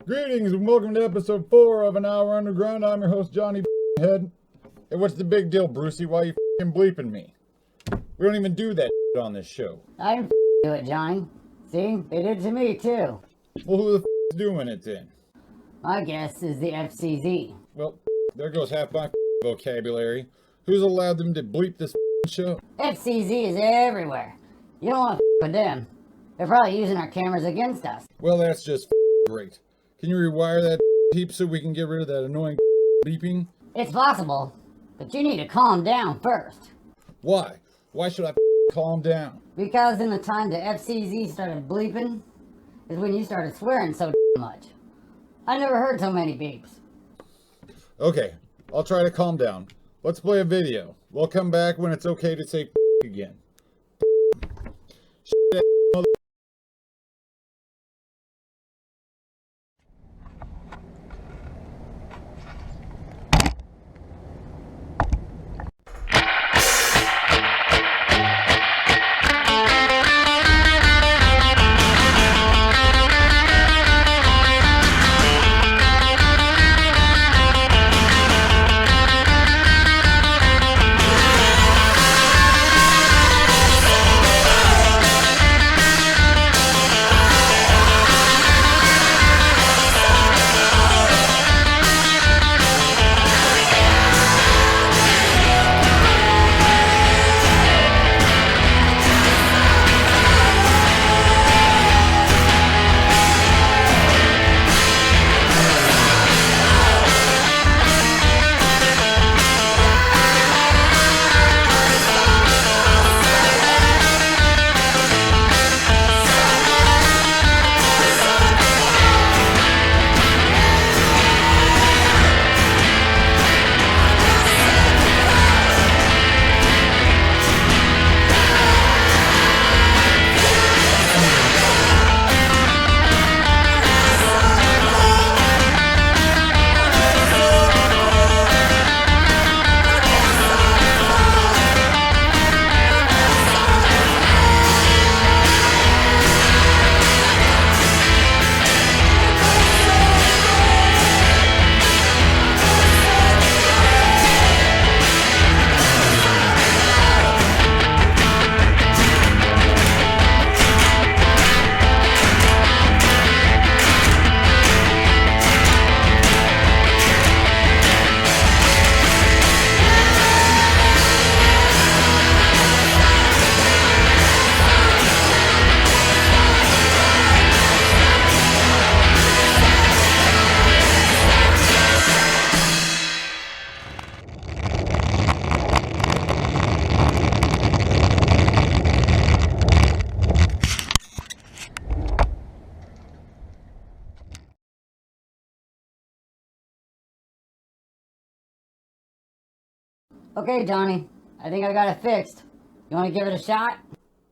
Greetings and welcome to episode 4 of An Hour Underground. I'm your host, Johnny Head. Hey, what's the big deal, Brucey? Why are you bleeping me? We don't even do that on this show. I didn't do it, Johnny. See? They did to me, too. Well, who the is doing it then? My guess is the FCZ. Well, there goes half my vocabulary. Who's allowed them to bleep this show? FCZ is everywhere. You don't want to with them. They're probably using our cameras against us. Well, that's just great. Can you rewire that heap so we can get rid of that annoying beeping? It's possible, but you need to calm down first. Why? Why should I calm down? Because in the time the FCZ started bleeping is when you started swearing so much. I never heard so many beeps. Okay, I'll try to calm down. Let's play a video. We'll come back when it's okay to say again. Okay, Johnny. I think I got it fixed. You want to give it a shot?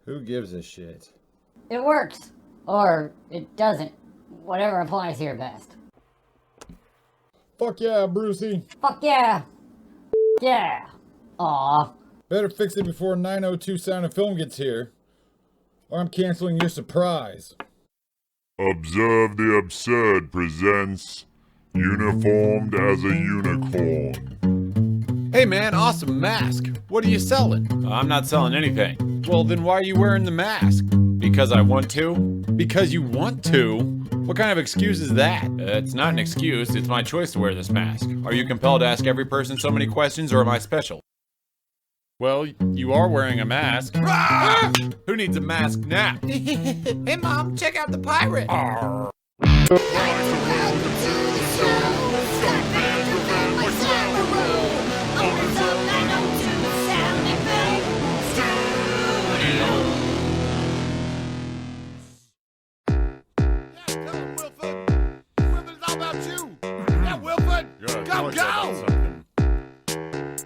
Who gives a shit? It works. Or it doesn't. Whatever applies here best. Fuck yeah, Brucey. Fuck yeah. Yeah. Aw. Better fix it before 902 Sound and Film gets here, or I'm canceling your surprise. Observe the Absurd presents Uniformed as a Unicorn. Hey man, awesome mask. What are you selling? I'm not selling anything. Well, then why are you wearing the mask? Because I want to? Because you want to? What kind of excuse is that? It's not an excuse, it's my choice to wear this mask. Are you compelled to ask every person so many questions, or am I special? Well, you are wearing a mask. Ah! Who needs a mask now? Hey mom, check out the pirate. Arr.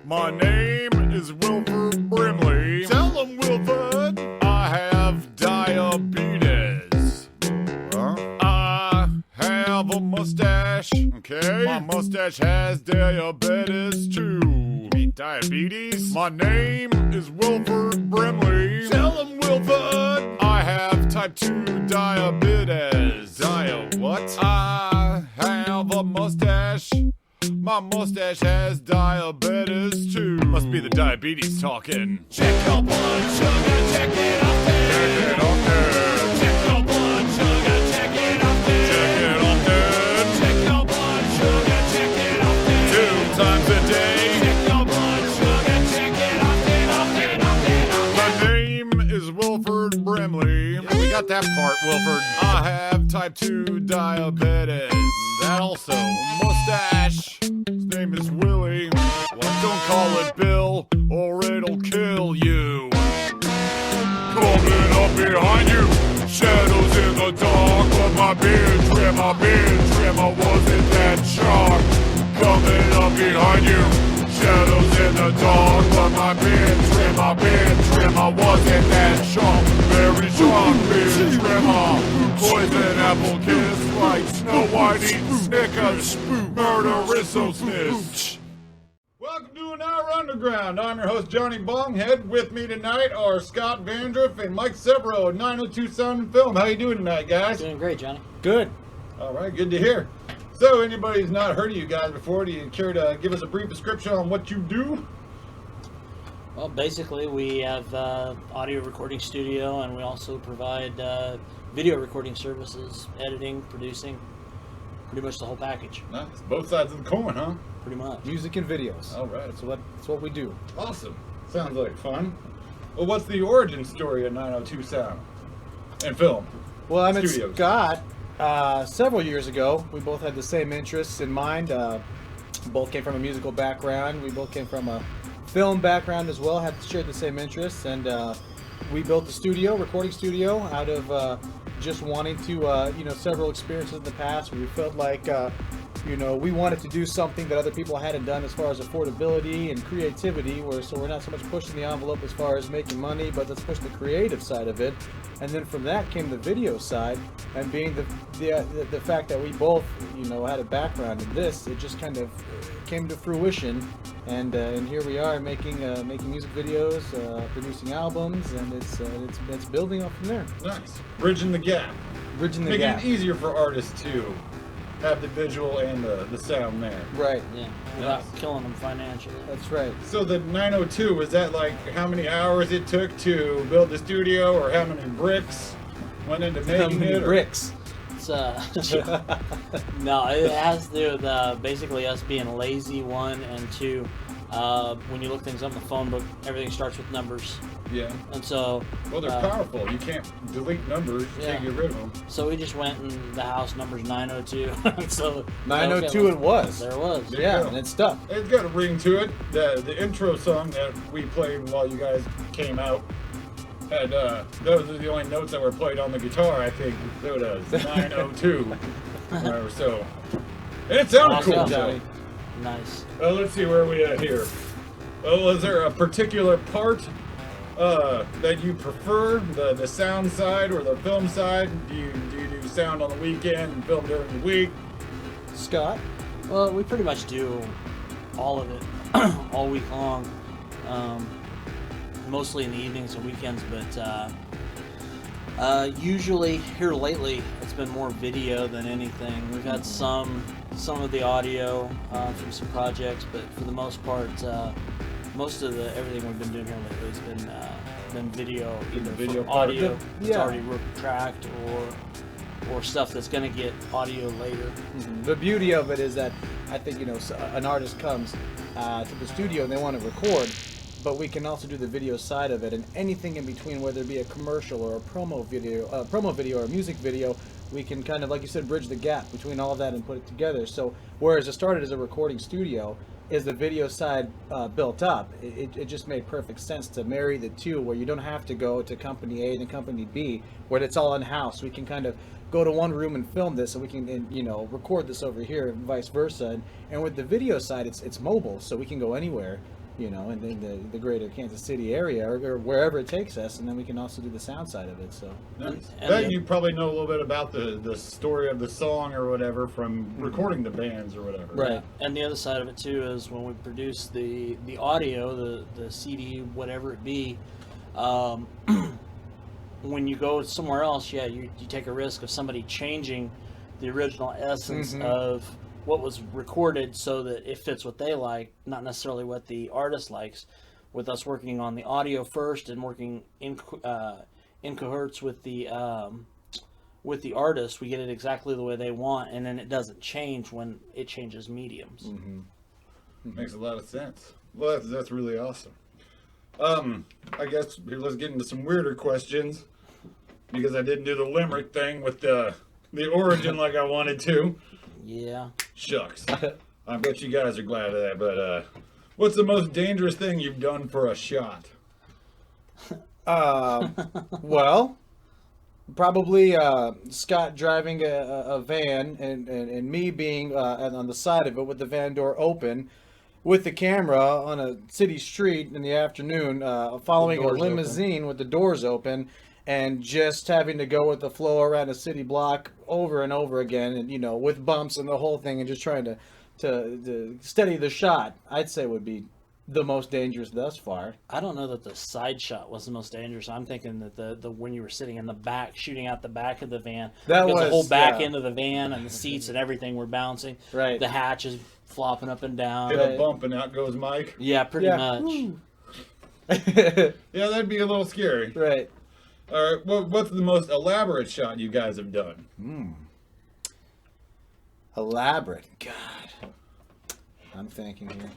My name is Wilford Brimley. Tell him, Wilford. I have diabetes. Huh? I have a mustache. Okay. My mustache has diabetes too. You mean diabetes? My name is Wilford Brimley. Tell him, Wilford. I have type 2 diabetes. What? I My mustache has diabetes too. Must be the diabetes talking. Check your blood sugar, check it off there. Check it off there. Check your blood sugar, check it off there. Check it off there. Check your blood sugar, check it off there. 2 times a day. Check your blood sugar, check it off there, off there, off there, off there. My name is Wilford Brimley. We got that part, Wilford. I have type 2 diabetes. That also. Mustache. His name is Willie. Well, don't call it Bill or it'll kill you. Coming up behind you. Shadows in the dark. But my beard trim, I wasn't that sharp. Coming up behind you. Shadows in the dark, but my beard trim, I wasn't that sharp. Very sharp beard trimmer. Poison apple kiss like Snow White eating Snickers. Murder is so snitch. Welcome to An Hour Underground. I'm your host, Johnny Bonghead. With me tonight are Scott Vandriff and Mike Severo, 902 Sound and Film. How you doing tonight, guys? Doing great, Johnny. Good. All right, good to hear. So, anybody who's not heard of you guys before, do you care to give us a brief description on what you do? Well, basically, we have audio recording studio, and we also provide video recording services, editing, producing, pretty much the whole package. Nice. Both sides of the coin, huh? Pretty much. Music and videos. All right. That's what we do. Awesome. Sounds like fun. Well, what's the origin story of 902 Sound and Film? Well, I met Studios. Scott several years ago. We both had the same interests in mind. Both came from a musical background. We both came from a film background as well. Had shared the same interests, and we built a studio, recording studio, out of just wanting to, several experiences in the past where we felt like, we wanted to do something that other people hadn't done as far as affordability and creativity. So we're not so much pushing the envelope as far as making money, but let's push the creative side of it. And then from that came the video side, and being the fact that we both, had a background in this, it just kind of came to fruition. And here we are making music videos, producing albums, and it's building up from there. Nice. Bridging the gap. Bridging the Making gap. it easier for artists to have the visual and the sound there. Right. Yeah, without killing them financially. That's right. So the 902, was that like how many hours it took to build the studio, or how many bricks went into making How many it? or- bricks? It's no, it has to do with basically us being lazy, one, and two. When you look things up in the phone book, everything starts with numbers, Yeah. and so Well, they're powerful. You can't delete numbers. You can't Yeah. get rid of them. so we just went and the house number's 902. So 902 it was. There it was. There you Yeah, go. and it's stuck. It's got a ring to it. The intro song that we played while you guys came out had those are the only notes that were played on the guitar. I think it was 902 or so. And it sounded Awesome. cool, Johnny. Nice. Well, let's see where we at here. Well, is there a particular part that you prefer, the sound side or the film side? Do you do sound on the weekend and film during the week? Scott? Well, we pretty much do all of it all week long, mostly in the evenings and weekends, but usually here lately it's been more video than anything. We've had some of the audio from some projects, but for the most part, most of everything we've been doing here lately has been video, either video for part of audio it? that's Yeah. already tracked or stuff that's going to get audio later. The beauty of it is that I think an artist comes to the studio and they want to record, but we can also do the video side of it, and anything in between, whether it be a commercial or a promo video or a music video, we can kind of, like you said, bridge the gap between all of that and put it together. So whereas it started as a recording studio, is the video side built up, it just made perfect sense to marry the two, where you don't have to go to company A and company B, where it's all in-house. We can kind of go to one room and film this, and we can record this over here, and vice versa. And with the video side, it's mobile, so we can go anywhere, in the greater Kansas City area or wherever it takes us, and then we can also do the sound side of it. So Nice. And Then the- you probably know a little bit about the story of the song or whatever from recording the bands or whatever. Right. Yeah. And the other side of it too is when we produce the audio, the CD, whatever it be, when you go somewhere else, you take a risk of somebody changing the original essence of what was recorded so that it fits what they like, not necessarily what the artist likes. With us working on the audio first and working in coherence with the artist, we get it exactly the way they want, and then it doesn't change when it changes mediums. Mm-hmm. Makes a lot of sense. Well, that's really awesome. I guess let's get into some weirder questions, because I didn't do the limerick thing with the origin like I wanted to. Yeah. Shucks. I bet you guys are glad of that, but what's the most dangerous thing you've done for a shot? Well, probably Scott driving a van and me being on the side of it with the van door open with the camera on a city street in the afternoon, following a limousine with the doors open, and just having to go with the flow around a city block over and over again, and with bumps and the whole thing, and just trying to steady the shot, I'd say would be the most dangerous thus far. I don't know that the side shot was the most dangerous. I'm thinking that the when you were sitting in the back, shooting out the back of the van, that because was the whole back end of the van and the seats and everything were bouncing. Right. The hatch is flopping up and down. Hit a bump and out goes Mike. Yeah, pretty much. Yeah, that'd be a little scary. Right. All right, what's the most elaborate shot you guys have done? Elaborate. God. I'm thinking here.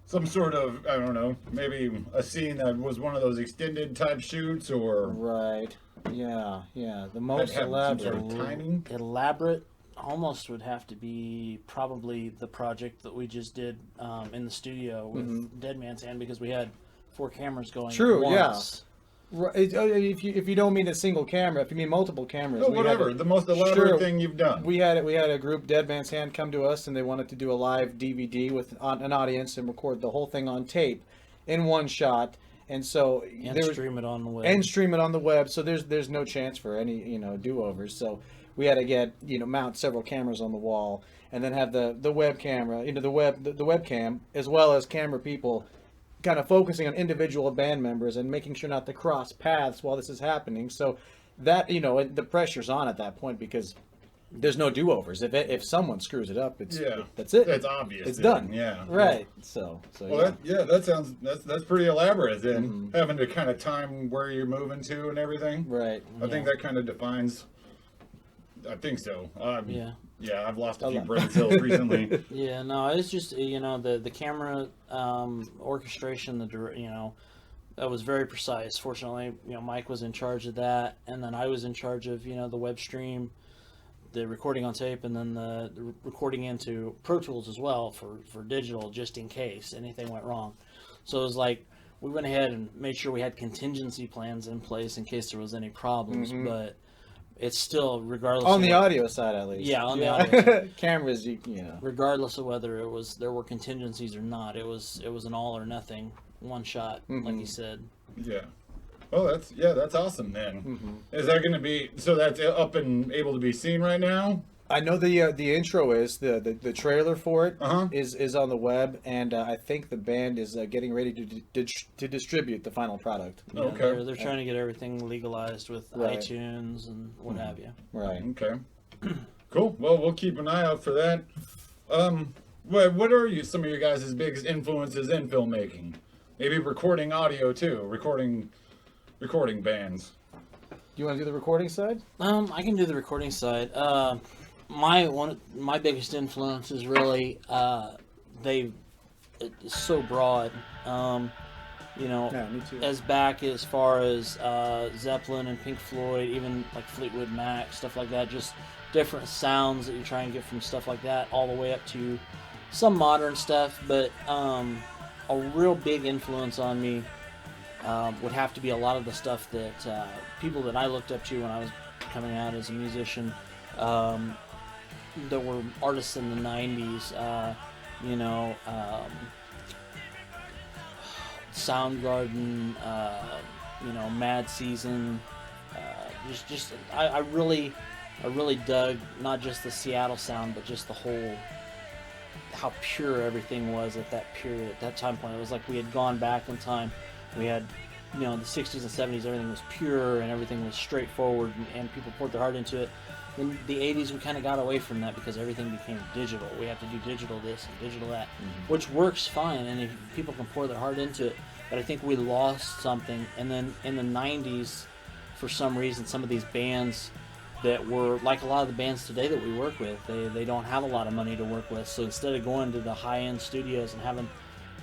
Some sort of, I don't know, maybe a scene that was one of those extended type shoots, or Right. Yeah. The that most had some elaborate. sort of timing. Elaborate almost would have to be probably the project that we just did in the studio with Dead Man's Hand, because we had 4 cameras going True, at once. Right. If you don't mean a single camera, if you mean multiple cameras, No, whatever. The most elaborate thing you've done. We had a group, Dead Man's Hand, come to us, and they wanted to do a live DVD with an audience and record the whole thing on tape in one shot. And so And stream it on the web. And stream it on the web. So there's no chance for any do-overs. So we had to get mount several cameras on the wall, and then have the web camera, the webcam, as well as camera people, kind of focusing on individual band members and making sure not to cross paths while this is happening. So that the pressure's on at that point, because there's no do-overs. If someone screws it up, that's it. It's obvious. It's done. Yeah. Right. So Well, that's pretty elaborate. Then having to kind of time where you're moving to and everything. Right. I think that kind of defines. I think so. Yeah, I've lost a few brain cells recently. Yeah, no, it's just the camera orchestration, that was very precise. Fortunately, Mike was in charge of that, and then I was in charge of the web stream, the recording on tape, and then the recording into Pro Tools as well for digital, just in case anything went wrong. So it was like we went ahead and made sure we had contingency plans in place in case there was any problems, but it's still, regardless on the audio side, at least. Yeah, on the audio side. Cameras, regardless of whether there were contingencies or not, it was an all or nothing, one shot, like you said. Yeah. Oh, that's awesome then. Is that going to be, so that's up and able to be seen right now? I know the intro is the trailer for it is on the web, and I think the band is getting ready to distribute the final product. Yeah, okay. They're trying to get everything legalized with iTunes and what have you. Right. Okay. Cool. Well, we'll keep an eye out for that. What are some of your guys' biggest influences in filmmaking? Maybe recording audio too, recording bands. Do you want to do the recording side? I can do the recording side. My biggest influence is really it's so broad. Yeah, me too. As back as far as Zeppelin and Pink Floyd, even like Fleetwood Mac, stuff like that. Just different sounds that you try and get from stuff like that, all the way up to some modern stuff. But a real big influence on me would have to be a lot of the stuff that people that I looked up to when I was coming out as a musician. There were artists in the 90s, Soundgarden, Mad Season. I really dug not just the Seattle sound, but just the whole, how pure everything was at that period, at that time point. It was like we had gone back in time. We had, the 60s and 70s, everything was pure and everything was straightforward, and people poured their heart into it. in the 80s, we kind of got away from that because everything became digital. We have to do digital this and digital that, which works fine, and if people can pour their heart into it. But I think we lost something. And then in the 90s, for some reason, some of these bands that were like a lot of the bands today that we work with, they don't have a lot of money to work with. So instead of going to the high-end studios and having,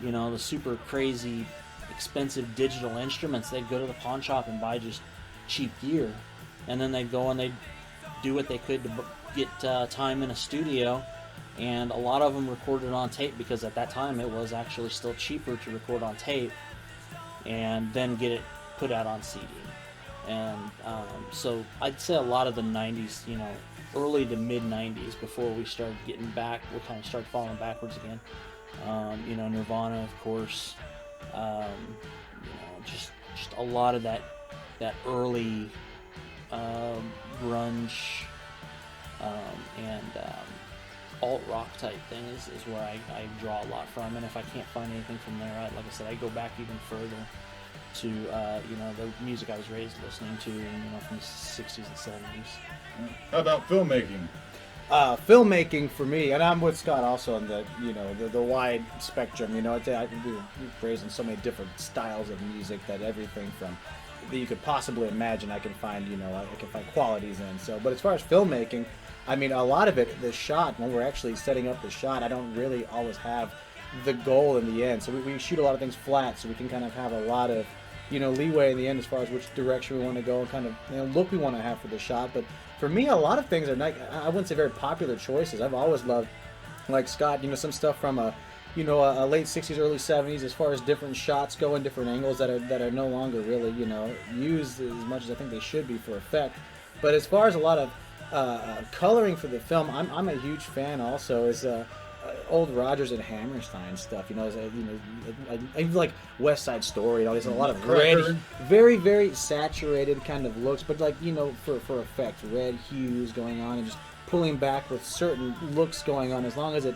the super crazy, expensive digital instruments, they'd go to the pawn shop and buy just cheap gear. And then they'd go and they'd do what they could to get time in a studio, and a lot of them recorded on tape because at that time it was actually still cheaper to record on tape and then get it put out on CD. And so I'd say a lot of the 90s, early to mid 90s, before we started getting back, we kind of started falling backwards again. Nirvana, of course, just a lot of that early grunge and alt rock type thing is where I draw a lot from. And if I can't find anything from there, like I said, I go back even further to the music I was raised listening to, from the 60s and 70s. How about filmmaking? Filmmaking for me, and I'm with Scott also on the the wide spectrum. We're raised in so many different styles of music that everything from that you could possibly imagine I can find qualities in. So, but as far as filmmaking, I mean, a lot of it, the shot, when we're actually setting up the shot, I don't really always have the goal in the end. So we shoot a lot of things flat, so we can kind of have a lot of leeway in the end as far as which direction we want to go and kind of look we want to have for the shot. But for me, a lot of things are not, I wouldn't say very popular choices. I've always loved, like Scott, some stuff from a late 60s, early 70s, as far as different shots go and different angles that are no longer really, used as much as I think they should be for effect. But as far as a lot of coloring for the film, I'm a huge fan also, is old Rodgers and Hammerstein stuff, even like West Side Story, there's a lot of red, very, very saturated kind of looks, but like, for effect, red hues going on and just pulling back with certain looks going on. As long as it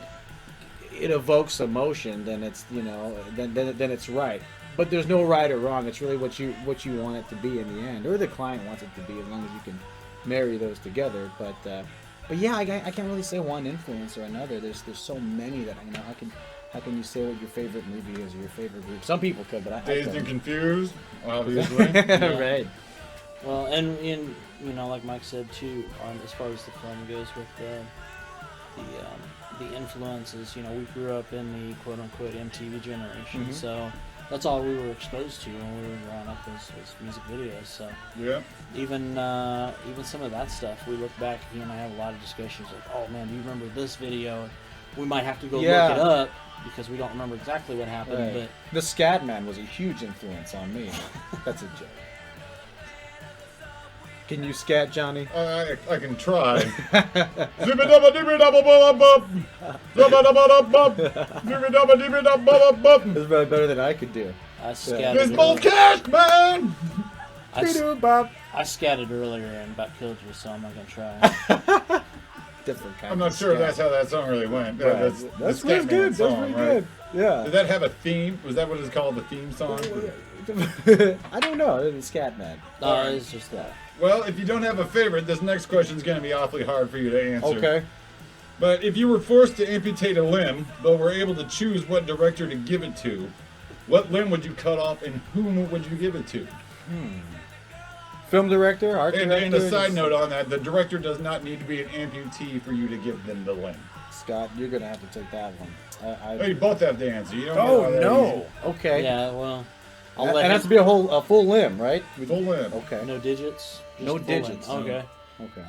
evokes emotion, then it's then it's right. But there's no right or wrong. It's really what you want it to be in the end, or the client wants it to be, as long as you can marry those together. But yeah, I can't really say one influence or another. There's so many that how can you say what your favorite movie is or your favorite group? Some people could, but I Dazed couldn't. and Confused, obviously. Right. Well, and in like Mike said too, as far as the film goes, with the influences, we grew up in the quote unquote MTV generation, so that's all we were exposed to when we were growing up was music videos. So Yeah. even some of that stuff, we look back, he and I have a lot of discussions like, oh man, do you remember this video? We might have to go look it up because we don't remember exactly what happened. Right. But The Scatman was a huge influence on me. That's a joke. Can you scat, Johnny? I can try. Zibba-dabba-dibba-dabba-bub-bub. Zibba-dabba-dub-bub. Zibba-dabba-dibba-dabba-bub-bub. This is probably better than I could do. I scattered. This bold cash, man! I scattered earlier and about killed you, so I'm not gonna try. Different kind I'm not of sure scat. that's how that song really went. Right. That's That's the pretty Scatman good. That's song, pretty right? good. Yeah. Did that have a theme? Was that what it's called, the theme song? I don't know. It's Scatman. It's just that. Well, if you don't have a favorite, this next question is going to be awfully hard for you to answer. Okay. But if you were forced to amputate a limb, but were able to choose what director to give it to, what limb would you cut off and whom would you give it to? Film director, art And, director. and a side note on that, the director does not need to be an amputee for you to give them the limb. Scott, you're gonna have to take that one. Oh, you both have to answer. You don't Oh get all that no. Okay. Yeah, well, I'll And let it him. has to be a full limb, right? easy. Full limb. Okay. No digits. Just No the full length. digits. Okay. Okay.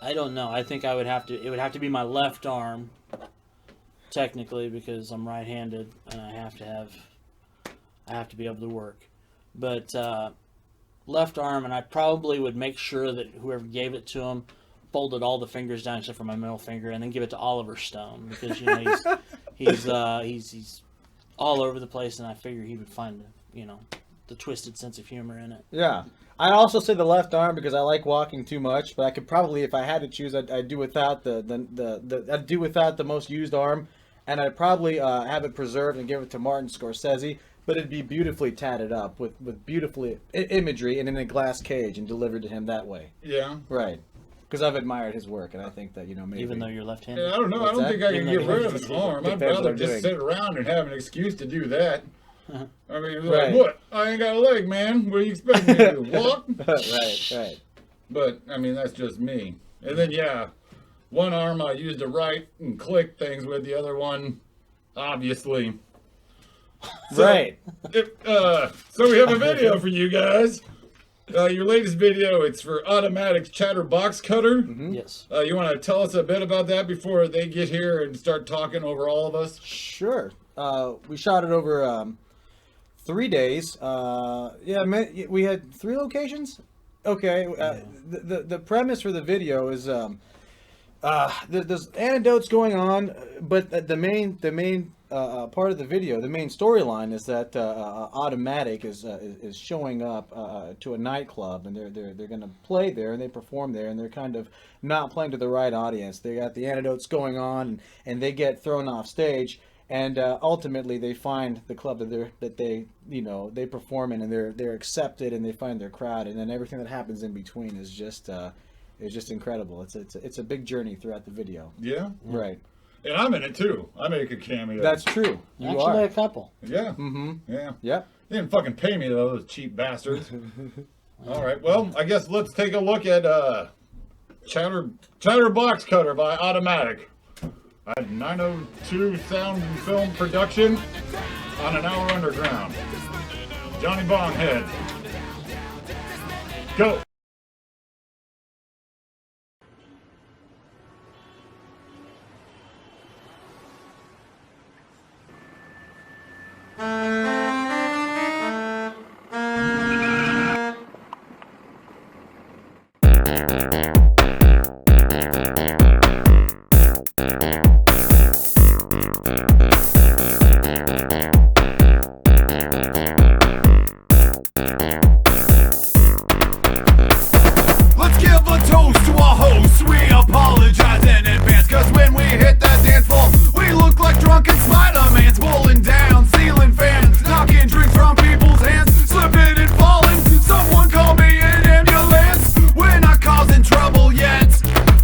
I don't know. I think I would have to. It would have to be my left arm, technically, because I'm right-handed and I have to be able to work. But left arm, and I probably would make sure that whoever gave it to him folded all the fingers down except for my middle finger, and then give it to Oliver Stone, because he's all over the place, and I figure he would find the twisted sense of humor in it. Yeah. I'd also say the left arm because I like walking too much, but I could probably, if I had to choose, I'd do without I'd do without the most used arm, and I'd probably have it preserved and give it to Martin Scorsese. but it'd be beautifully tatted up with beautifully imagery and in a glass cage and delivered to him that way. Yeah. Right. Because I've admired his work, and I think that, maybe... Even though you're left-handed. Yeah, I don't know. What's I don't that? think I can Even get though rid you of have an to- arm. I'd depends what rather I'm just doing. sit around and have an excuse to do that. I mean, Right. like, what? I ain't got a leg, man. What do you expect me to do? Walk? right. But, I mean, that's just me. And then, yeah, one arm I use to write and click things with, the other one, obviously. So, Right. So we have a video for you guys. Your latest video, it's for Automatic's Chatterbox Cutter. Yes. You want to tell us a bit about that before they get here and start talking over all of us? Sure. We shot it over 3 days. We had 3 locations. Okay. The premise for the video is there's anecdotes going on, but the main part of the video, the main storyline is that Automatic is showing up to a nightclub, and they're going to play there, and they perform there, and they're kind of not playing to the right audience. They got the anecdotes going on, and they get thrown off stage. And ultimately, they find the club that they perform in, and they're accepted, and they find their crowd, and then everything that happens in between is just incredible. It's a big journey throughout the video. Yeah. Right. And I'm in it too. I make a cameo. That's true. You Actually, are. a couple. Yeah. Mm-hmm. Yeah. Yep. They didn't fucking pay me though, those cheap bastards. All right. Well, I guess let's take a look at Chatterbox Cutter by Automatic. At 902 Sound and Film production on an hour underground. Johnny Bonghead. Go. Let's give a toast to our hosts. We apologize in advance, cause when we hit that dance floor, we look like drunken Spider-Mans, pulling down ceiling fans, knocking drinks from people's hands, slipping and falling. Someone call me an ambulance. We're not causing trouble yet.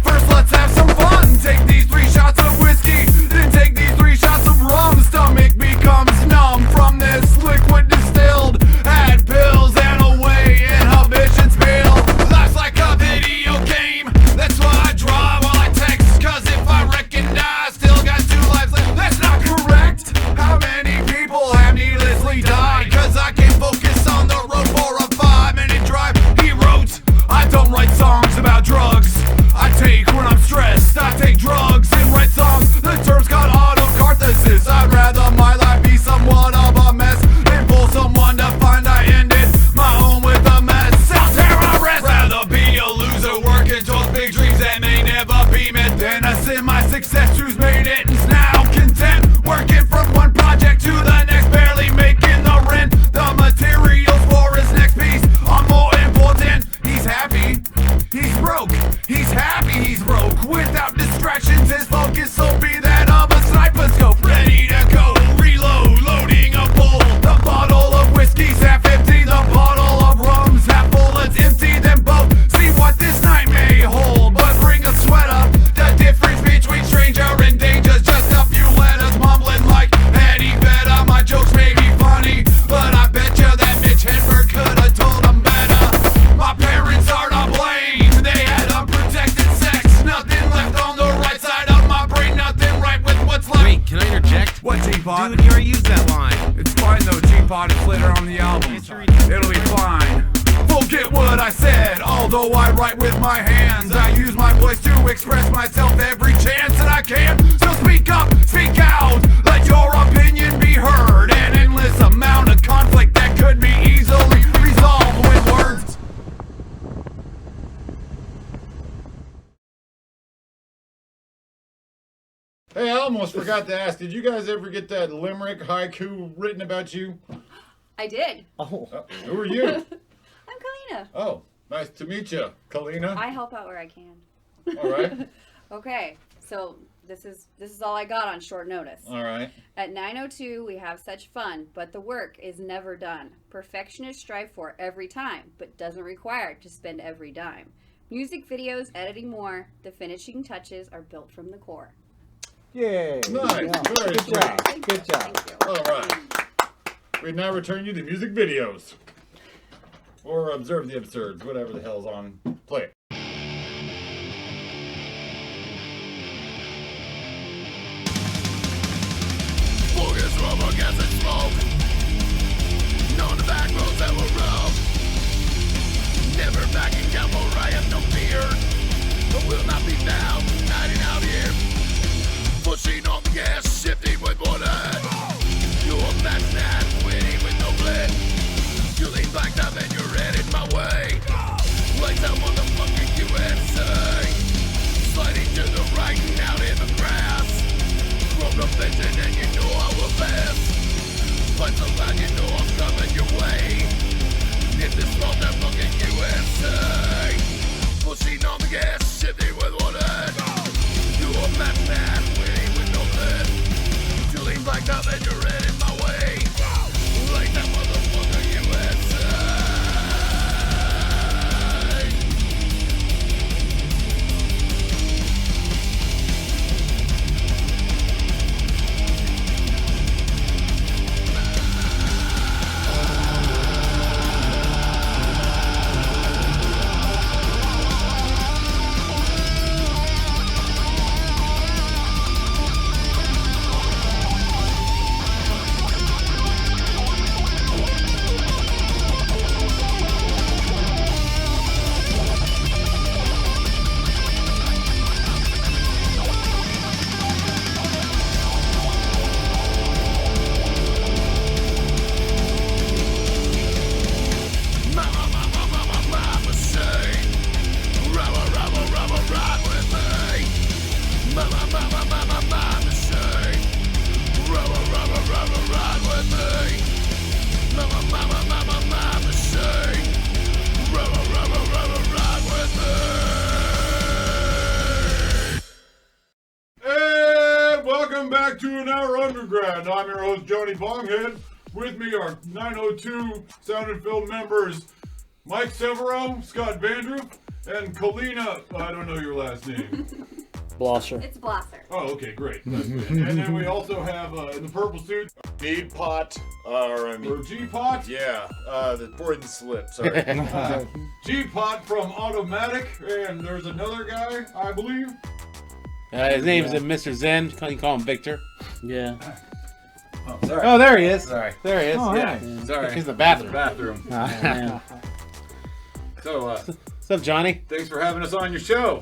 First, let's have some fun. Take these 3 shots of whiskey, then take these 3 shots of rum. Stomach becomes numb from this liquid distilled. Add pills and away inhibitions fail. Life's like a video game. That's why I drive while I text. Cause if I recognize, still got 2 lives left. That's not correct. How many people have needlessly died? Cause I can't focus on the road for a 5-minute drive. He wrote, I don't write songs about drugs. I take when I'm stressed. I take drugs and write songs. The term's called autocatharsis. I'd rather my life be somewhat of a mess than for someone to find I ended my own with a mess. Self-terrorist. Rather be a loser working towards big dreams that may never be met than a semi-success who's made it and's now content. Working from one project to the next, barely making the rent. The materials for his next piece are more important. He's happy, he's broke. He's happy, he's broke. Without distractions, his focus will be that of a sniper scope. Ready to go, reload, loading a bowl. The bottle of whiskey's half empty, the bottle of rum's half full. Let's empty them both. See what this night may hold, but bring a sweater. The difference between stranger and danger's just a few letters mumbling like Eddie Vedder. My jokes may be funny, but I bet you that Mitch Hedberg could have told them better. My parents are to blame. They had unprotected sex. Nothing left on the right side of my brain. Nothing right with what's left. Wait, can I interject? What, G-Pod? Dude, you already used that line. It's fine though, G-Pod is later on the album. It'll be fine. Forget what I said, although I write with my hands. I use my voice to express myself every chance that I can. So speak up, speak out, let your opinion be heard. An endless amount of conflict that could be easily resolved with words. Hey, I almost forgot to ask, did you guys ever get that limerick haiku written about you? I did. Oh. Who are you? I'm Kalina. Oh, nice to meet you, Kalina. I help out where I can. All right. Okay, so this is all I got on short notice. All right. At 9:02, we have such fun, but the work is never done. Perfectionists strive for every time, but doesn't require to spend every dime. Music videos, editing more, the finishing touches are built from the core. Yay! Nice. Yeah. Very Good sweet. job. Thank Good you. job. Thank you. All right. We now return you the music videos. Or observe the absurds, whatever the hell's on. Play it. Focus, rubber, gas, and smoke. On the back roads that will roam. Never backing down, for I have no fear. I will not be found, hiding out here. Pushing on the gas, shifting with one hand. You imagine that, winning with no blend. You lean back up and you're headed my way. Lights out, motherfucking USA. Sliding to the right and out in the grass. From the vision and you know I will pass. Lights are loud, you know I'm coming your way. In this motherfucking USA. Pushing on the gas, shifting with one hand. You a madman, winning with no lid. You lean back up and you're headed my way. Like that motherfucker USA. Mama say, rubber, ride with me. Mama say, rubber, ride with me. Mama say, rubber, ride with me. And welcome back to an hour underground. I'm your host, Johnny Bonghead. With me are 902 Sound and Film members Mike Severo, Scott Vandrew, and Kalina. I don't know your last name. Blosser. It's Blosser. Oh, okay, great. That's good. And then we also have in the purple suit, Need pot, or I or G-Pot. yeah, the board and slip, sorry. G-Pot from Automatic, and there's another guy, I believe. His name is Mr. Zen. You can call him Victor. Yeah. Oh, sorry. Oh, there he is. Sorry. There he is. Oh, yeah. hey. Sorry. He's in the bathroom. Bathroom. Yeah. So, What's up, Johnny? thanks for having us on your show.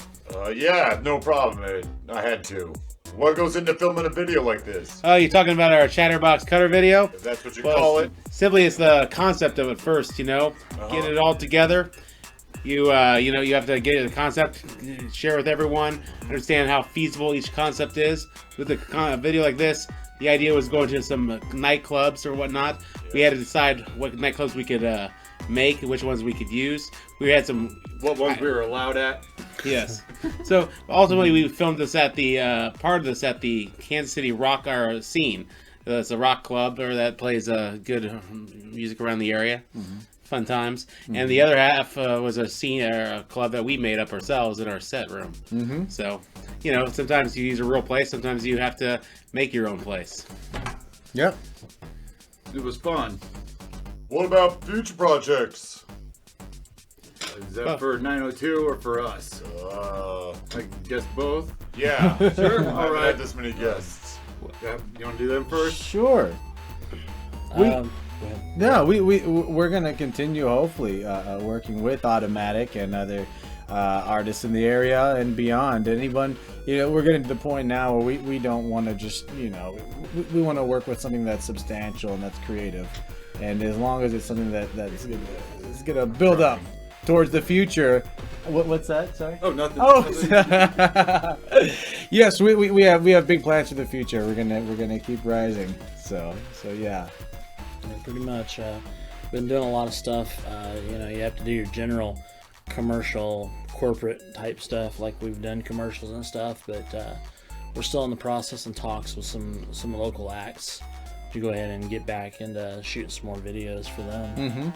Yeah, no problem. I had to. What goes into filming a video like this? Oh, you talking about our Chatterbox cutter video? If that's what you Well, call it. Simply, it's the concept of it first. Get it all together. You have to get the concept, share with everyone, understand how feasible each concept is. With a video like this, the idea was going to some nightclubs or whatnot. We had to decide what nightclubs we could make and which ones we could use. We had some. What ones we were allowed at? Yes. So ultimately, we filmed this at the part of this at the Kansas City rock scene. It's a rock club or that plays good music around the area. Mm-hmm. Fun times. And the other half was a scene or a club that we made up ourselves in our set room. Mm-hmm. So, sometimes you use a real place. Sometimes you have to make your own place. Yep. It was fun. What about future projects? Is that for 902 or for us? I guess both. Yeah. Sure. I All haven't right. had this many guests. Yeah, you want to do them first? Sure. We- Go ahead. No, we're gonna continue hopefully working with Automatic and other artists in the area and beyond. Anyone, we're getting to the point now where we don't want to just, we want to work with something that's substantial and that's creative. And as long as it's something that's gonna build up towards the future. What's that? Sorry. Oh, nothing. Oh, Nothing. yes, we have big plans for the future. We're gonna keep rising. So yeah. Yeah, pretty much. Been doing a lot of stuff. You have to do your general commercial, corporate type stuff, like we've done commercials and stuff. But we're still in the process and talks with some local acts to go ahead and get back into shooting some more videos for them. Mm-hmm.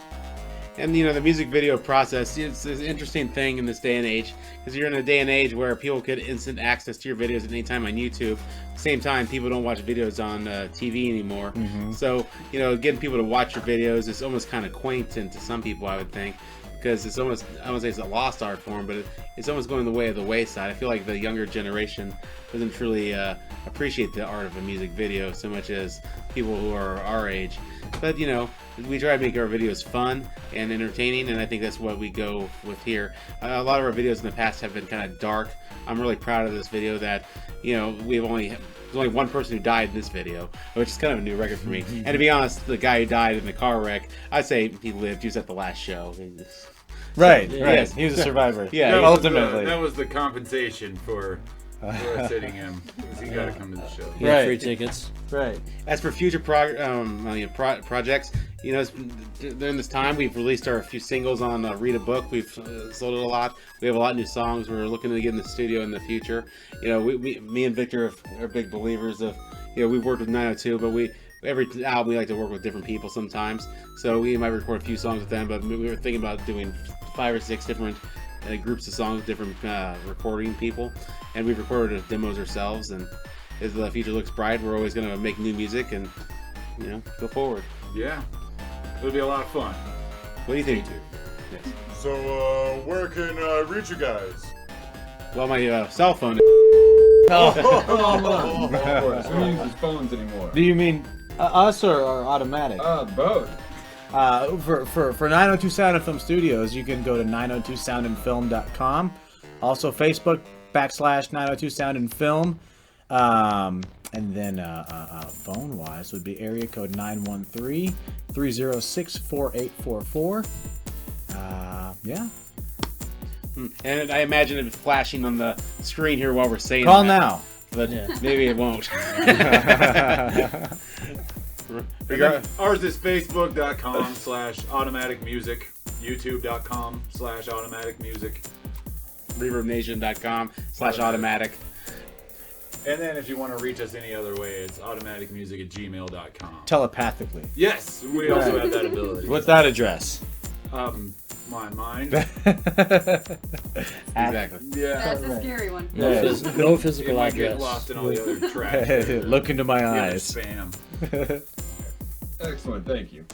And you know, the music video process, it's an interesting thing in this day and age, because you're in a day and age where people get instant access to your videos at any time on YouTube. At the same time, people don't watch videos on TV anymore. So, you know, getting people to watch your videos is almost kind of quaint to some people, I would think, because it's almost, I wouldn't say it's a lost art form, but it's almost going the way of the wayside. I feel like the younger generation doesn't truly appreciate the art of a music video so much as people who are our age. But, you know, we try to make our videos fun and entertaining, and I think that's what we go with here. A lot of our videos in the past have been kind of dark. I'm really proud of this video that, you know, there's only one person who died in this video, which is kind of a new record for me. And to be honest, the guy who died in the car wreck, I'd say he lived. He was at the last show. Right, So, right. yes. He was a survivor. Yeah, That was ultimately. that was the compensation for sitting him. Because he got to come to the show. Yeah, Right. free tickets. Right. As for future projects, you know, during this time, we've released our few singles on Read a Book. We've sold it a lot. We have a lot of new songs. We're looking to get in the studio in the future. You know, me and Victor are big believers of, you know, we've worked with 902, but every album we like to work with different people sometimes. So we might record a few songs with them, but we were thinking about doing 5 or 6 different groups of songs with different recording people. And we've recorded demos ourselves, and as the future looks bright, we're always going to make new music and, you know, go forward. Yeah. It'll be a lot of fun. What do you think? So, where can I reach you guys? Well, my cell phone. Of course. We don't use his phones anymore. Do you mean us or Automatic? Both. For 902 Sound and Film Studios, you can go to 902soundandfilm.com. Also, Facebook /902 Sound and Film. And then phone-wise would be area code 913-306-4844. Yeah. And I imagine it flashing on the screen here while we're saying Call that, now. but maybe it won't. Ours is facebook.com/automaticmusic, youtube.com/automaticmusic. ReverbNation.com/automatic. And then if you want to reach us any other way, it's automaticmusic@gmail.com. Telepathically. Yes, we also have that ability. What's that address? Mine. Exactly. Yeah. That's a scary one. No, Yeah. no It physical might get address. lost in all the other trash. Look into my Yeah, eyes. spam. Excellent, thank you.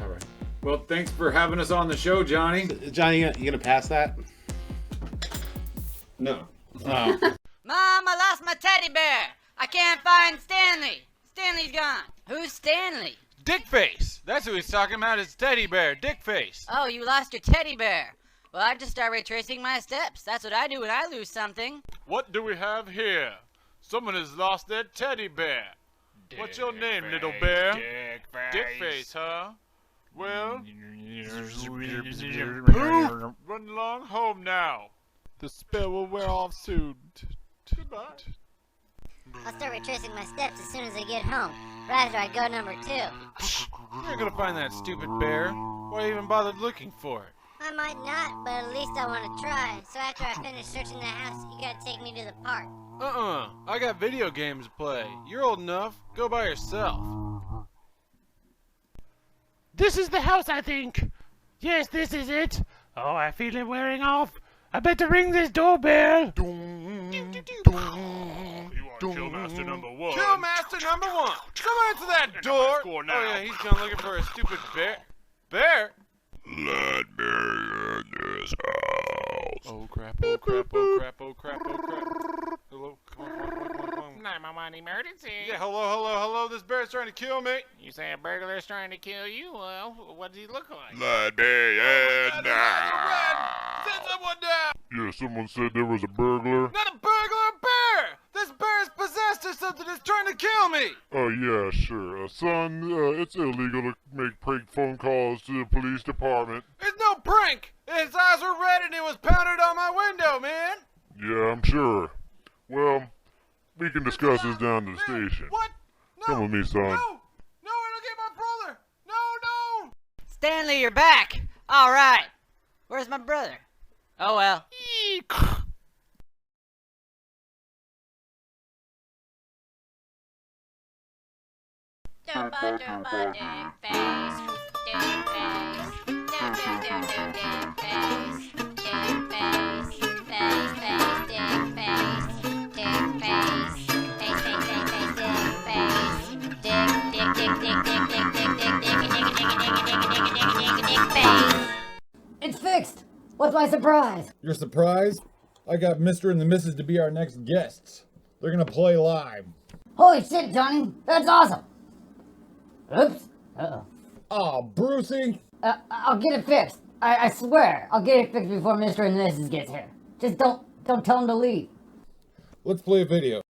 All right. Well, thanks for having us on the show, Johnny. Johnny, you gonna pass that? No. Oh. Mom, I lost my teddy bear. I can't find Stanley. Stanley's gone. Who's Stanley? Dickface! That's who he's talking about, is Teddy Bear, Dickface. Oh, you lost your teddy bear. Well, I just start retracing my steps. That's what I do when I lose something. What do we have here? Someone has lost their teddy bear. What's your name, little bear? Dickface, huh? Well, poof! Run along home now. The spell will wear off soon. Goodbye. I'll start retracing my steps as soon as I get home, right after I go number 2. You're not gonna find that stupid bear. Why even bother looking for it? I might not, but at least I want to try. So after I finish searching the house, you gotta take me to the park. I got video games to play. You're old enough. Go by yourself. This is the house, I think. Yes, this is it. Oh, I feel it wearing off. I better ring this doorbell. Killmaster number 1. Killmaster number 1. Come answer that door. Oh yeah, he's gone looking for a stupid bear. Bear? Let me in this house. Oh crap, oh crap, oh crap, oh crap, oh crap. Hello? Come on. 911 emergency. Yeah, hello. This bear's trying to kill me. You say a burglar's trying to kill you? Well, what does he look like? Let me in Send now. someone down. Yeah, someone said there was a burglar. Not a burglar, a bear. This bear is possessed or something. It's trying to kill me. Oh, yeah, sure. Son, it's illegal to make prank phone calls to the police department. It's no prank. His eyes were red and he was pounded on my window, man. Yeah, I'm sure. Well, we can discuss this down at the station. What? No. Come with me, son. No, it'll get my brother. No. Stanley, you're back. All right. Where's my brother? Oh well. Eek. Durpa, durpa, dick face. Dick face. Dick face. Dick face. Face, face, dick face. Dick face. Face, face, face, face, dick face. Dick, dick, dick, dick, dick, dick, dick, dick, dick, dick face. It's fixed! What's my surprise? Your surprise? I got Mr. and the Mrs. to be our next guests. They're gonna play live. Holy shit, Johnny! That's awesome! Oops. Uh-oh. Aw, Brucey. I'll get it fixed. I swear, I'll get it fixed before Mr. and Mrs. gets here. Just don't tell them to leave. Let's play a video.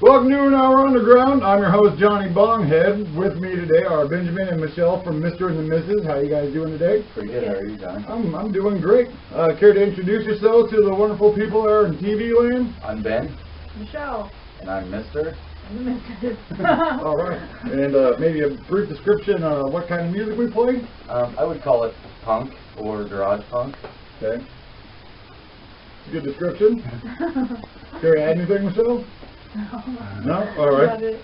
Welcome to An Hour Underground. I'm your host, Johnny Bonghead. With me today are Benjamin and Michelle from Mr. and the Mrs. How you guys doing today? Pretty good. How are you, John? I'm doing great. Care to introduce yourselves to the wonderful people there in TV land? I'm Ben. Michelle. And I'm Mr. And the Mrs. All right. And maybe a brief description of what kind of music we play? I would call it punk or garage punk. Okay. Good description. Care to add anything, Michelle? No. No? All right.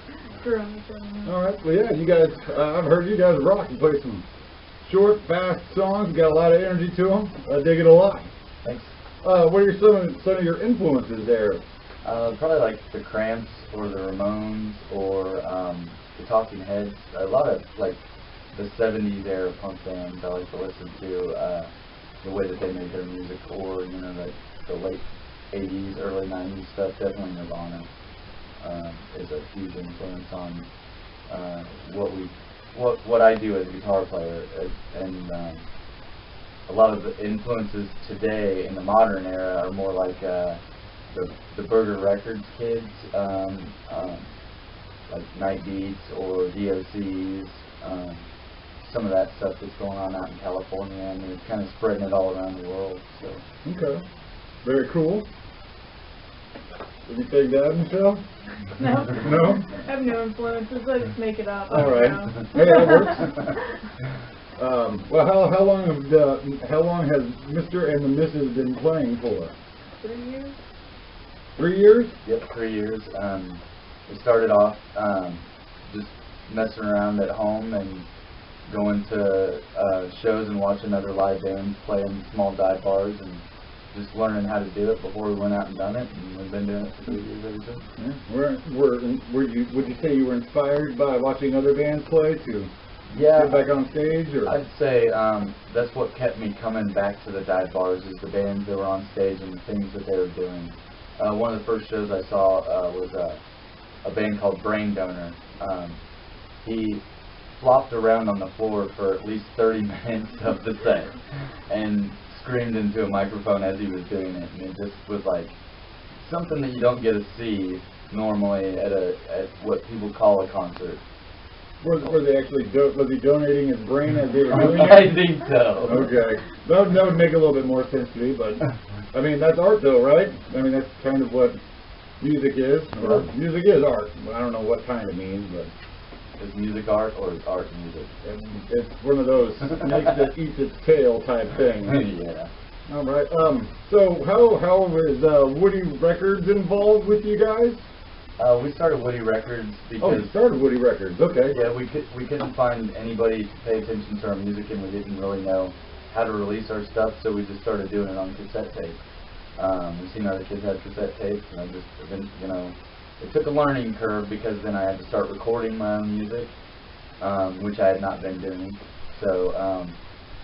Drew and Michelle. All right. Well, yeah, you guys. I've heard you guys rock. You play some short, fast songs. Got a lot of energy to them. I dig it a lot. Thanks. What are some of your influences there? Probably like the Cramps or the Ramones or the Talking Heads. A lot of like the 70s era punk bands I like to listen to. The way that they made their music, or the late 80s, early 90s stuff. Definitely Nirvana is a huge influence on what I do as a guitar player, and a lot of the influences today in the modern era are more like the Burger Records kids, like Night Beats or DOCs. Some of that stuff that's going on out in California, and it's kind of spreading it all around the world. So. Okay. Very cool. What do you think, Dad, Michelle? No. No? I have no influences. I just make it up. All right. Hey, that works. Well, how long has Mr. and the Mrs. been playing for? 3 years. 3 years? Yep, 3 years. We started off just messing around at home and going to shows and watching other live bands play in small dive bars and just learning how to do it before we went out and done it, and we've been doing it for 3 years ever since. Yeah. Would you say you were inspired by watching other bands play to get back on stage? Or? I'd say that's what kept me coming back to the dive bars, is the bands that were on stage and the things that they were doing. One of the first shows I saw was a band called Brain Donor. He flopped around on the floor for at least 30 minutes of the set and screamed into a microphone as he was doing it, and it just was like something that you don't get to see normally at what people call a concert. Were they actually was he donating his brain as they were doing it? I think so. Okay, that would make a little bit more sense to me, but I mean that's art though, right? I mean that's kind of what music is. Or music is art. I don't know what kind it means, but. Is music art or is art music? It's one of those snakes that eats its tail type thing. Yeah. All right. So how is Woody Records involved with you guys? We started Woody Records because. Oh, you started Woody Records. Okay. Yeah, we couldn't find anybody to pay attention to our music, and we didn't really know how to release our stuff, so we just started doing it on cassette tape. We've seen other kids have cassette tapes, and I just, it took a learning curve because then I had to start recording my own music, which I had not been doing. So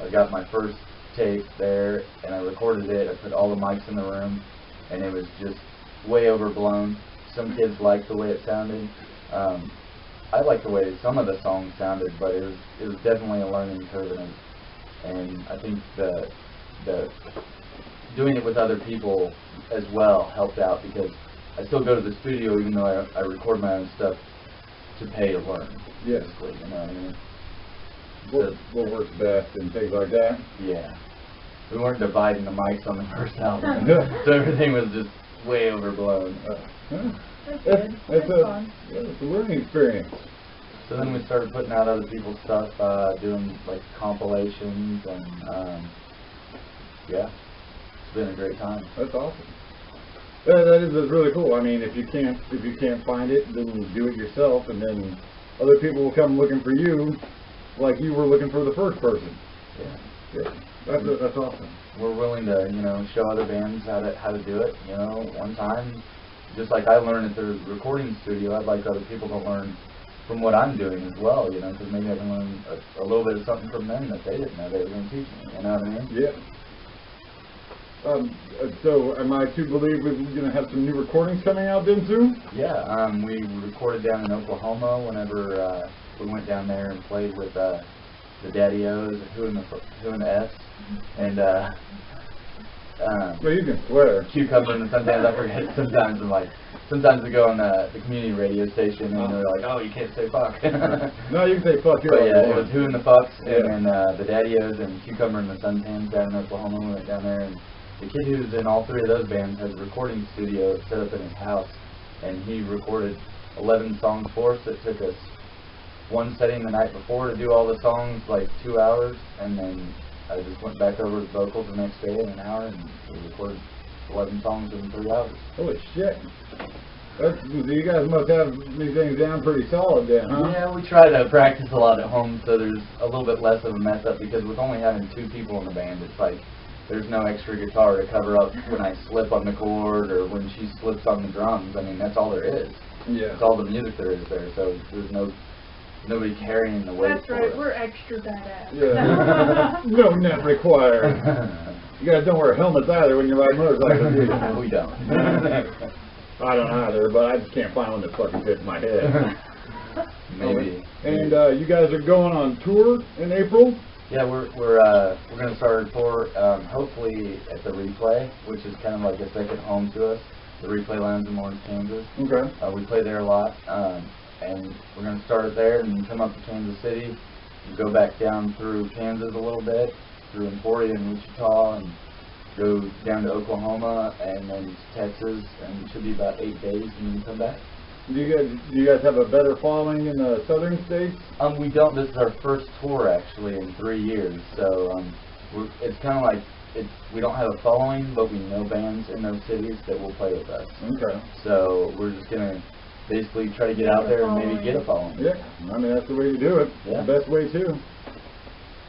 I got my first tape there, and I recorded it. I put all the mics in the room, and it was just way overblown. Some kids liked the way it sounded. I liked the way some of the songs sounded, but it was definitely a learning curve, and I think the doing it with other people as well helped out, because I still go to the studio even though I record my own stuff to pay to learn. Yeah. Basically, you know what I mean? What works best and things like that? Yeah. We weren't dividing the mics on the first album, so everything was just way overblown. That's fun. Yeah, it's a learning experience. So then we started putting out other people's stuff, doing like compilations, and yeah, it's been a great time. That's awesome. That's really cool. I mean, if you can't find it, then do it yourself, and then other people will come looking for you, like you were looking for the first person. Yeah. That's awesome. We're willing to, show other bands how to do it. One time, just like I learned at the recording studio, I'd like other people to learn from what I'm doing as well. Because maybe I can learn a little bit of something from them that they didn't know they were going to teach me. You know what I mean? Yeah. So am I to believe we're going to have some new recordings coming out then soon? Yeah, we recorded down in Oklahoma whenever we went down there and played with the Daddy-O's, Who in the F's, and well, you can swear. Cucumber, and sometimes I forget. Sometimes we go on the community radio station and they're like, oh, you can't say fuck. No, you can say fuck. But yeah, it was Who in the Fucks, and then the Daddy-O's and Cucumber and the Suntans down in Oklahoma. We went down there, and the kid who's in all three of those bands has a recording studio set up in his house, and he recorded 11 songs for us. It took us one setting the night before to do all the songs, like 2 hours, and then I just went back over to vocals the next day in an hour, and we recorded 11 songs in 3 hours. Holy shit. You guys must have these things down pretty solid then, huh? Yeah, we try to practice a lot at home, so there's a little bit less of a mess up, because with only having 2 people in the band, it's like there's no extra guitar to cover up when I slip on the chord or when she slips on the drums. I mean, that's all there is. Yeah. That's all the music there is there, so there's nobody carrying the weight. That's for right, us. we're extra badass. Yeah. No net required. You guys don't wear helmets either when you ride motorcycles, do you? No, we don't. I don't either, but I just can't find one that fucking fits my head. Maybe. And you guys are going on tour in April? Yeah, we're gonna start a tour, hopefully at the Replay, which is kind of like a second home to us. The Replay Lounge in Lawrence, Kansas. Okay. We play there a lot, and we're gonna start it there and come up to Kansas City, and go back down through Kansas a little bit, through Emporia and Wichita, and go down to Oklahoma, and then to Texas, and it should be about 8 days, and then come back. Do you guys have a better following in the southern states? We don't. This is our first tour actually in 3 years, so it's kind of like we don't have a following, but we know bands in those cities that will play with us. Okay. So we're just gonna basically try to get out there and maybe get a following. Yeah, I mean that's the way to do it. Yeah. The best way too.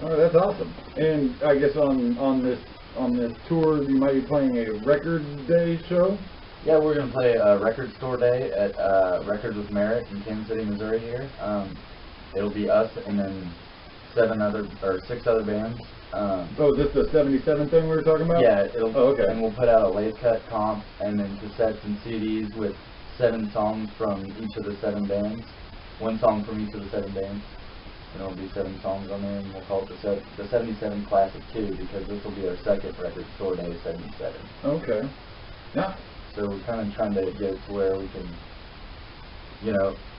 All right, that's awesome. And I guess on this tour, you might be playing a Record Day show. Yeah, we're gonna play a record store day at Records with Merit in Kansas City, Missouri. Here, it'll be us and then 6 other bands. Oh, is this the 77 thing we were talking about? Yeah, it'll. Oh, okay. And we'll put out a late cut comp and then cassettes and CDs with 7 songs from each of the 7 bands. 1 song from each of the 7 bands. And it'll be 7 songs on there, and we'll call it the 77 Classic 2, because this will be our second record store day, 77. Okay. Yeah. So we're kind of trying to get it to where we can,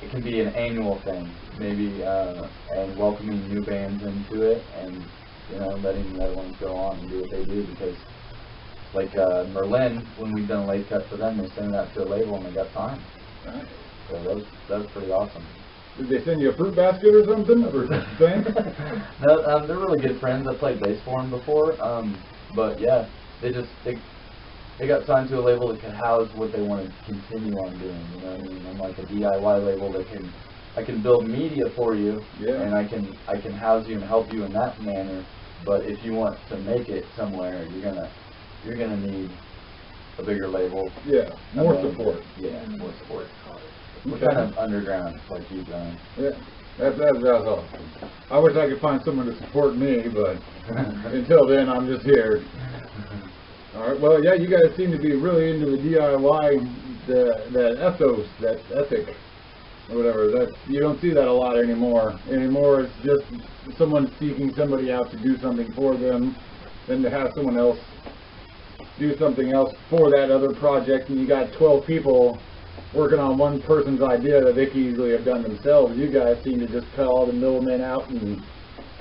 it can be an annual thing, maybe, and welcoming new bands into it, and, letting the other ones go on and do what they do, because, like, Merlin, when we've done a late cut for them, they sent it out to a label and they got signed. Nice. So that was pretty awesome. Did they send you a fruit basket or something? Or thing? No, they're really good friends. I played bass for them before, but yeah, they got signed to a label that could house what they want to continue on doing. You know what I mean? I'm like a DIY label that I can build media for you, yeah, and I can house you and help you in that manner. But if you want to make it somewhere, you're gonna need a bigger label. Yeah, more support. Yeah, more support. Okay. We're kind of underground, like you've done. Yeah, that's awesome. I wish I could find someone to support me, but until then, I'm just here. All right. Well, yeah, you guys seem to be really into the DIY, that ethos, that ethic, or whatever. You don't see that a lot anymore. Anymore, it's just someone seeking somebody out to do something for them, than to have someone else do something else for that other project, and you got 12 people working on one person's idea that they could easily have done themselves. You guys seem to just cut all the middlemen out and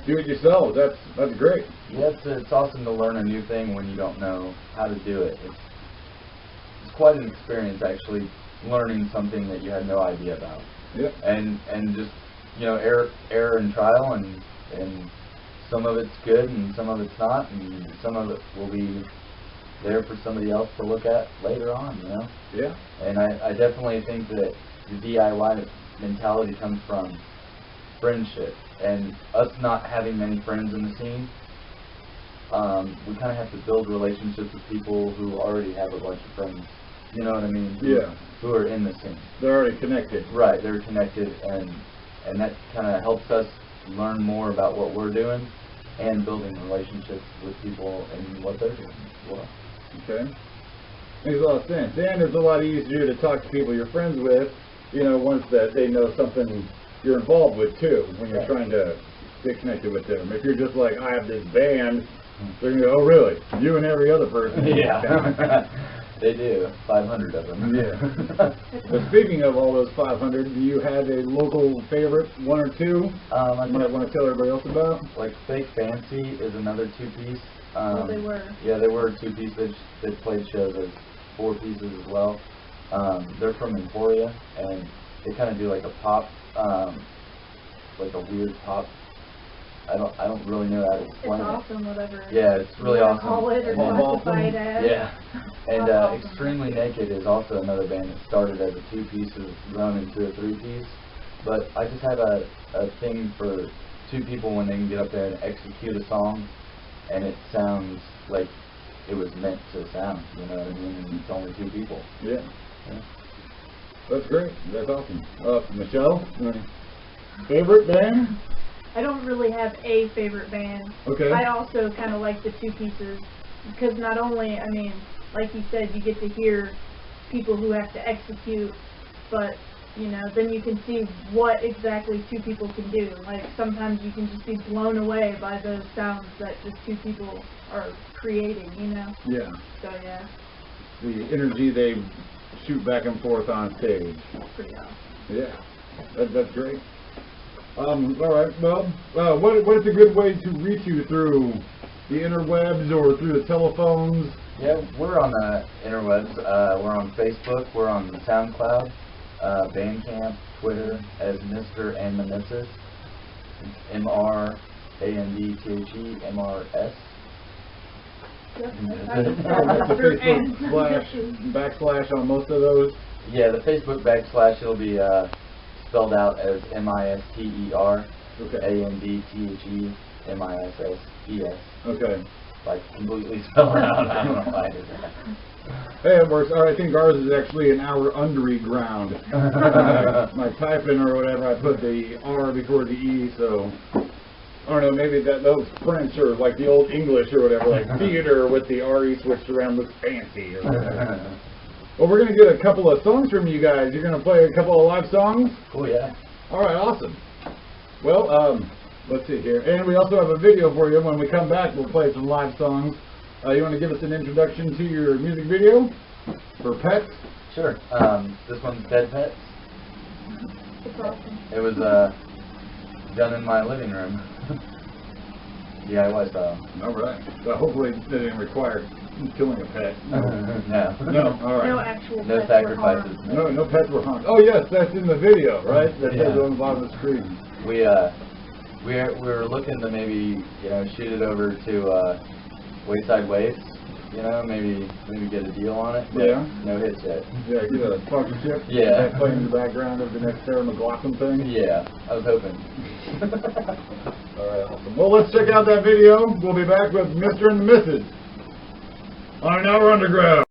do it yourselves. That's great. Yeah, it's awesome to learn a new thing when you don't know how to do it. It's quite an experience actually learning something that you had no idea about. Yeah. And just error and trial, and some of it's good and some of it's not, and some of it will be there for somebody else to look at later on, Yeah. And I definitely think that the DIY mentality comes from friendship, and us not having many friends in the scene, we kind of have to build relationships with people who already have a bunch of friends, you know what I mean? Yeah. Who are in the scene. They're already connected. Right, they're connected, and that kind of helps us learn more about what we're doing and building relationships with people and what they're doing as well. Okay. Makes a lot of sense. And it's a lot easier to talk to people you're friends with, once that they know something you're involved with too, when you're trying to stay connected with them. If you're just like, I have this band, they're going to go, oh really? You and every other person. Yeah. They do. 500 of them. Yeah. But speaking of all those 500, do you have a local favorite, 1 or 2, you might want to tell everybody else about? Like Fake Fancy is another 2-piece. They were. Yeah, they were 2-piece. They played shows as 4 pieces as well. They're from Emporia, and they kind of do like a pop, like a weird pop I don't really know how to It's explain it. awesome, whatever. Yeah, it's really you wanna awesome. Call it or And- classify it as. Yeah. And That's awesome. Extremely Naked is also another band that started as a 2-piece and has grown into a 3-piece. But I just had a thing for 2 people when they can get up there and execute a song, and it sounds like it was meant to sound. You know what I mean? And it's only 2 people. Yeah. That's great. That's awesome. Michelle, favorite band? I don't really have a favorite band. Okay. I also kind of like the 2 pieces because not only, I mean, like you said, you get to hear people who have to execute, but you know, then you can see what exactly 2 people can do. Like sometimes you can just be blown away by those sounds that just 2 people are creating, you know? Yeah. So yeah, The energy they shoot back and forth on stage. pretty awesome. Yeah. That's great. All right. Well, what is a good way to reach you through the interwebs or through the telephones? Yeah, we're on the interwebs. We're on Facebook. We're on SoundCloud, Bandcamp, Twitter as Mr. and the Missus. MRANDTHE MRS. Yep, That's a Facebook backslash on most of those. Yeah, the Facebook backslash, it'll be spelled out as MISTER, Okay. ANDTHE MISSES. Okay. Like completely spelled out. I don't know why I did that. Hey, it works. I think ours is actually an hour underground. My typing or whatever, I put the R before the E, so I don't know, maybe those French or like the old English or whatever, like theater with the RE switched around looks fancy or whatever. Well, we're going to get a couple of songs from you guys. You're going to play a couple of live songs? Oh, yeah. All right, awesome. Well, let's see here. And we also have a video for you. When we come back, we'll play some live songs. You want to give us an introduction to your music video for Pets? Sure. This one's Dead Pets. It's awesome. It was done in my living room. DIY style. All right. So hopefully it didn't require killing a pet. No. No, all right. No actual No pets were sacrifices. harmed. No pets were harmed. Oh yes, that's in the video, right? That says Yeah. on the bottom of the screen. We were looking to maybe shoot it over to Wayside Waves. Maybe get a deal on it. But Yeah. No hits yet. Yeah, get a sponsorship. Yeah. That playing in the background of the next Sarah McLaughlin thing. Yeah, I was hoping. All right, awesome. Well, let's check out that video. We'll be back with Mr. and the Missus on an hour underground.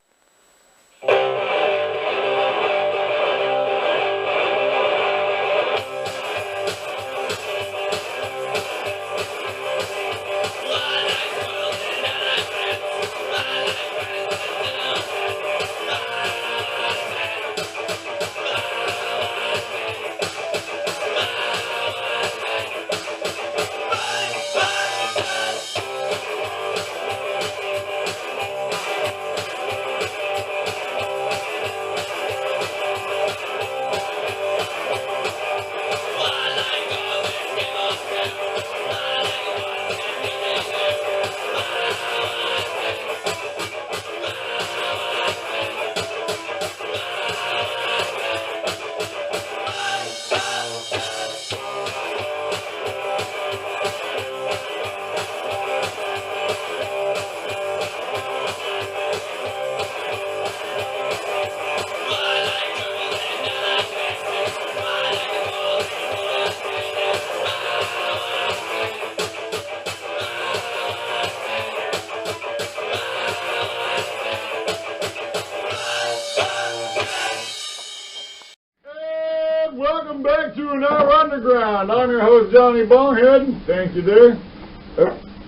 And welcome back to an hour underground. I'm your host, Johnny Bonghead. Thank you, there.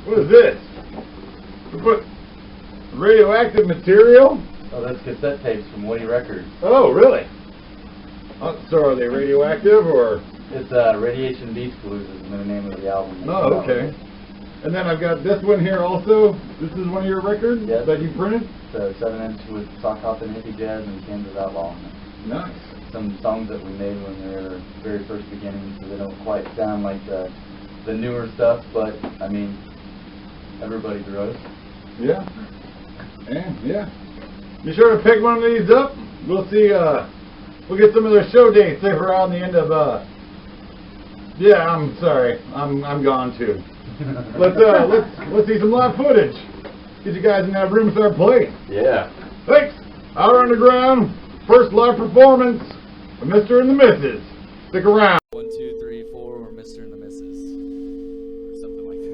What is this? We put radioactive material? Oh, that's cassette tapes from Woody Records. Oh, really? So are they radioactive or? It's Radiation Beach Blues is the name of the album. Oh, okay. And then I've got this one here also. This is one of your records Yes. that you printed? It's a 7-inch with Sock Hoppin' Hippie Jazz and Kansas Outlaw on it. Nice. Some songs that we made when we were very first beginning, so they don't quite sound like the newer stuff, but I mean, everybody grows. Yeah. Yeah. Be sure to pick one of these up. We'll see, we'll get some of their show dates if we're on the end of, yeah, I'm sorry. I'm gone too. Let's see some live footage. Get you guys in that room and start playing. Yeah. Thanks. Our Underground, first live performance of Mr. and the Mrs. Stick around. 1, 2, 3, 4, or Mr. and the Mrs. Or something like that.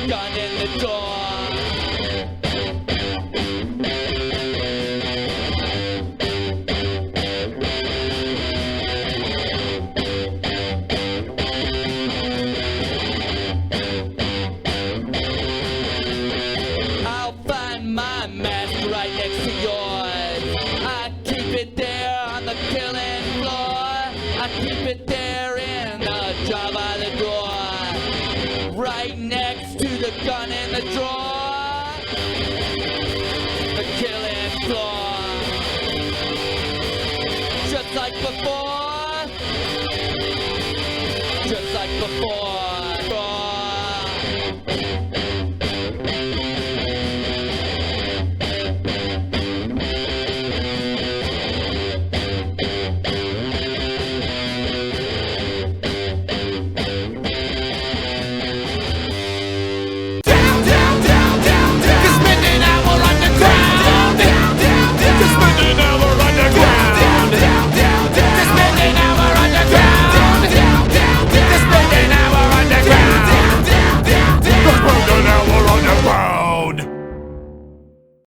Gun in the door. I'll find my mask right next to yours. I keep it there on the killing floor. I keep it there in the jar by the door. Right next to the gun in the drawer. The killing floor. Just like before. Just like before.